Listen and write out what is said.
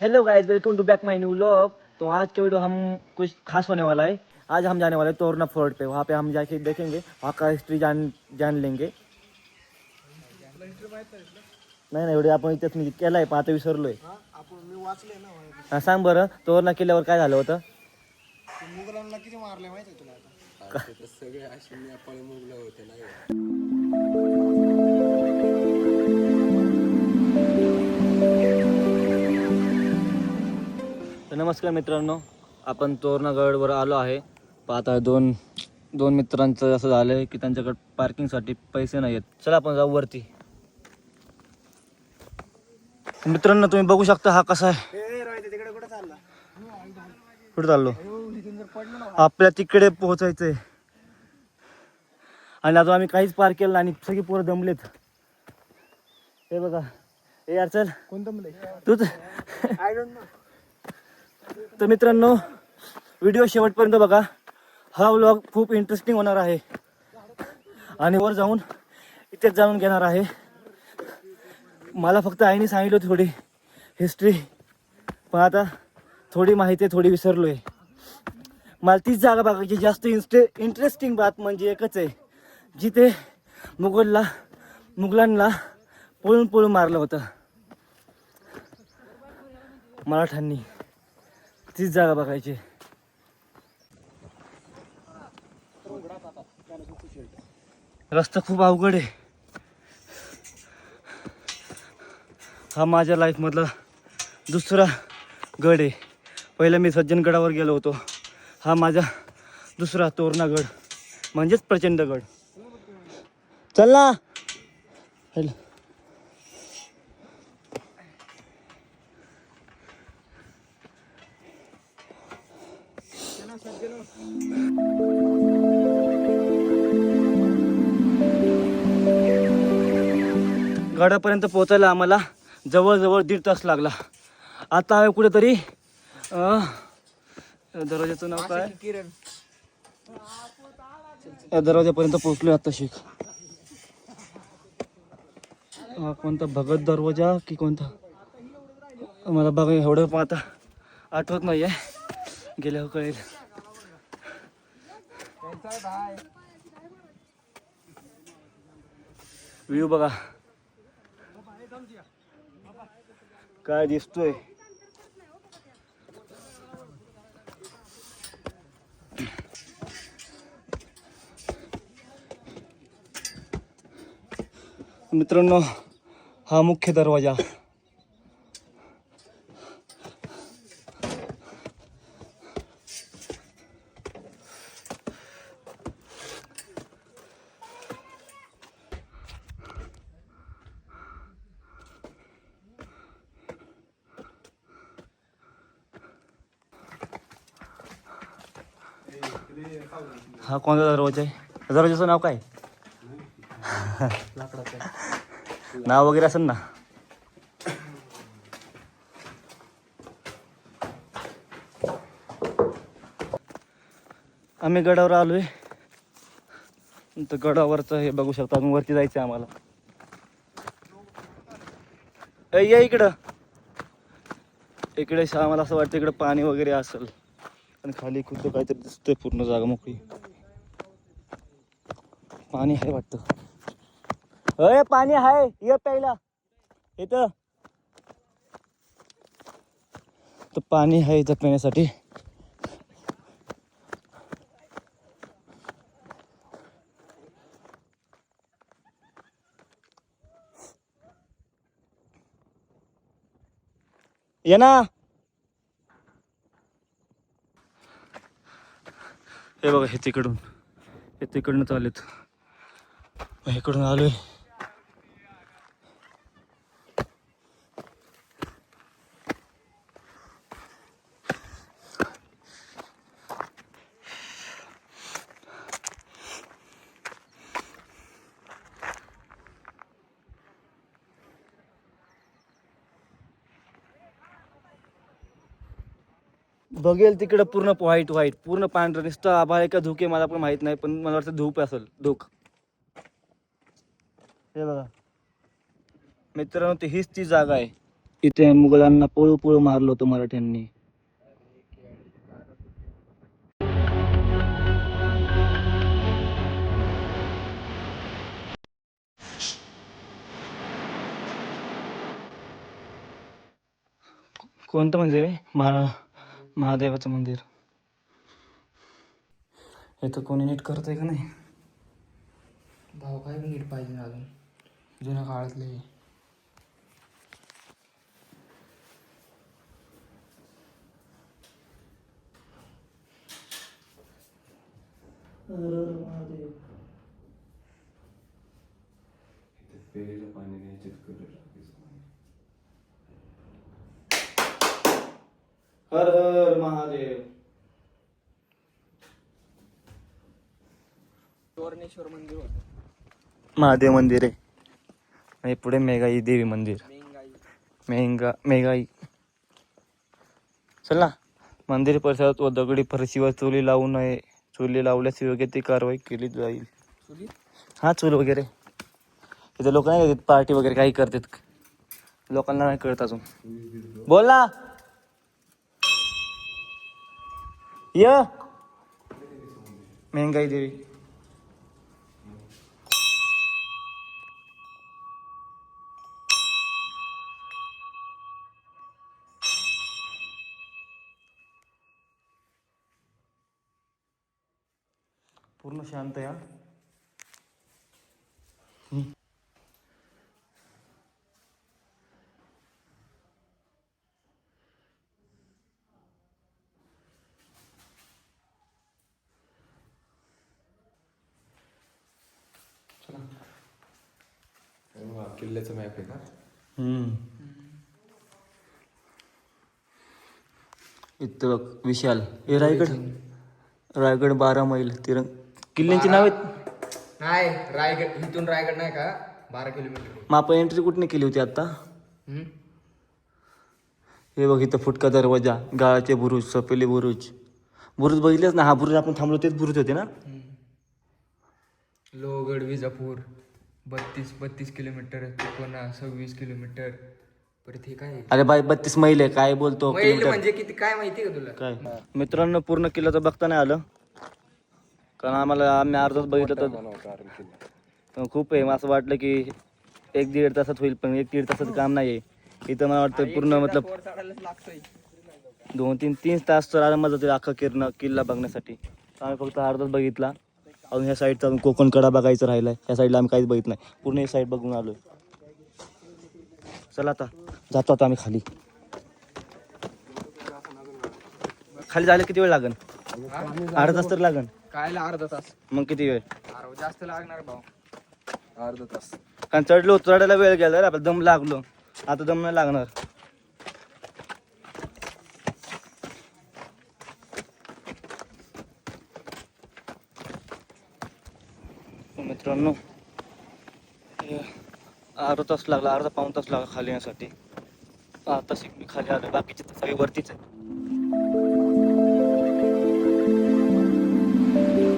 Hello guys, welcome to back my new vlog. तो आज के video हम कुछ खास होने वाला है। आज हम जाने वाले हैं तोरना फोर्ट पे। वहाँ पे हम जाके देखेंगे, वहाँ का हिस्ट्री जान लेंगे। नाही नाही, एवढे आपण इथेच म्हणजे केलाय, पण आता विसरलोय. मी वाचले ना. हा, सांग बरं, तोरणा किल्ल्यावर काय झालं होतं? मुघलांना किती मारले माहिती तुला आता? सगळे असे नेपाळी मुलं होते नाही. तर नमस्कार मित्रांनो, आपण तोरणागडवर आलो आहे. पाहता दोन मित्रांचं असं झालं आहे की त्यांच्याकडे पार्किंगसाठी पैसे नाही आहेत. चला आपण जाऊ वरती. मित्रांनो, तुम्ही बघू शकता हा कसा आहे. तिकडे कुठे चालला? कुठे चाललो? जर पडलं ना आपल्या तिकडे पोहोचायचंय. आणि अजून आम्ही काहीच पार केलं आणि सगळी पोरं दमलेत. हे बघा, हे यार चल कोणतं मध्ये तूच. I don't know. तर मित्रांनो, व्हिडिओ शेवटपर्यंत बघा. हा व्लॉग खूप इंटरेस्टिंग होणार आहे आणि वर जाऊन इथेच जाणून घेणार आहे. मला फक्त आईने सांगितलं होती थोडी हिस्ट्री, पण आता थोडी माहिती आहे, थोडी विसरलोय. मला तीच जागा बघायची. जास्त इंटरेस्टिंग बात म्हणजे एकच आहे, जिथे मुघलांना पळून मारलं होतं मराठ्यांनी. तीच जागा बघायची. रस्ता खूप अवघड आहे. हा माझ्या लाईफमधला दुसरा गड आहे. पहिला मी सज्जनगडावर गेलो होतो. हा माझा दुसरा तोरणागड म्हणजेच प्रचंडगड. चल ना. हॅलो. गडापर्यंत पोहोचायला आम्हाला जवळजवळ 1.5 तास लागला. आता आहे कुठेतरी दरवाजाचं नाव काय? किरण. या दरवाजापर्यंत पोहोचलोय आता. शिक हा कोणता, भगत दरवाजा की कोणता, मला बघा एवढं पण आता आठवत नाही आहे. गेल्यावर कळेल. व्ह्यू बघा काय दिसतोय. मित्रांनो, हा मुख्य दरवाजा. हा कोणता दरवाजा आहे? दरवाजाचं नाव काय? नाव वगैरे असेल ना. आम्ही गडावर आलोय. तर गडावरचं हे बघू शकता. अजून वरती जायचं आम्हाला. या इकडं. इकडे आम्हाला असं वाटतं इकडे पाणी वगैरे असेल. आणि खाली खुद्द काहीतरी दिसतंय, पूर्ण जागा मोकळी. पाणी आहे वाटतं. अय पाणी आहे, ये प्यायला इथं. तर पाणी आहे इथं पिण्यासाठी. ये ना. हे बघा, हे तिकडून चालेत. इकडून आलोय. बघेल तिकडं पूर्ण व्हाईट पूर्ण पांढरं नुसतं आभाळ का धुके मला पण माहित नाही, पण मला वाटतं धूप असेल. धूक. हे बघा मित्रांनो, हीच ती जागा आहे. इथे मुघलांना पळू पळू मारलं होतं मराठ्यांनी. कोणतं मंदिर आहे? महादेवाचं मंदिर. हे तर कोणी नीट करतंय का नाही? भाऊ काय नीट पाहिजे अजून जुन्या काळातले. हर हर महादेव. सुवर्णेश्वर मंदिर होतं. महादेव मंदिर आहे आणि पुढे मेघाई देवी मंदिर. मेघाई. चल ना. मंदिर परिसरात व दगडी फरशीवर चुली लावू नये. चुली लावल्यास योग्य ती कारवाई केली जाईल. हा चूल वगैरे इथे लोक नाही करतात, पार्टी वगैरे काही करतात. लोकांना नाही कळत अजून. बोल ना. य मेघाई देवी. पूर्ण शांत आहे. किल्ल्याचा मॅप आहे का? इथं बघ विशाल. हे रायगड 12 मैल तिरंग. किल्ल्यांची नाव आहेत. नाही रायगड इथून रायगड नाही का 12 किलोमीटर. मग आपण एंट्री कुठने केली होती आता? हे बघ इथं फुटका दरवाजा, गाळाचे बुरुज, सपेली बुरुज. बुरुज बघितलेच ना? हा बुरुज आपण थांबलो तेच बुरुज होते ना? लोहगड विजापूर 32 किलोमीटर. पुन्हा 26 किलोमीटर. परत हे काय अरे बाई 32 मैल आहे. काय बोलतो? मैल म्हणजे किती काय माहिती का तुला? काय मित्रांनो, पूर्ण किल्ल्याचं बघता नाही आलं कारण आम्ही अर्धच बघितलं तर खूप आहे. असं वाटलं की 1-1.5 तासात होईल, पण 1-1.5 तासाचं काम नाही आहे इथं. मला वाटतं पूर्ण मतलब 2-3 तास तर आरामात जातील अख्खा किल्ला बघण्यासाठी. आम्ही फक्त अर्धच बघितला. अजून ह्या साईडचा अजून कोकण कडा बघायचं राहिलाय. ह्या साईडला आम्ही काहीच बघित नाही. पूर्ण ही साईड बघून आलोय. चला आता जातो आम्ही खाली. खाली जायला किती वेळ लागन? अर्धा तास तर लागन. कायला अर्धा तास? मग किती वेळ? जास्त लागणार भाऊ. अर्धा तास. कारण चढायला वेळ गेला रे, आपल्याला दम लागलो. आता दम नाही लागणार. मित्रांनो अर्धा तास लागला, अर्धा पाऊण तास लागला खाली येण्यासाठी. आता मी खाली आलो, बाकीचे तर सगळे वरतीच आहे.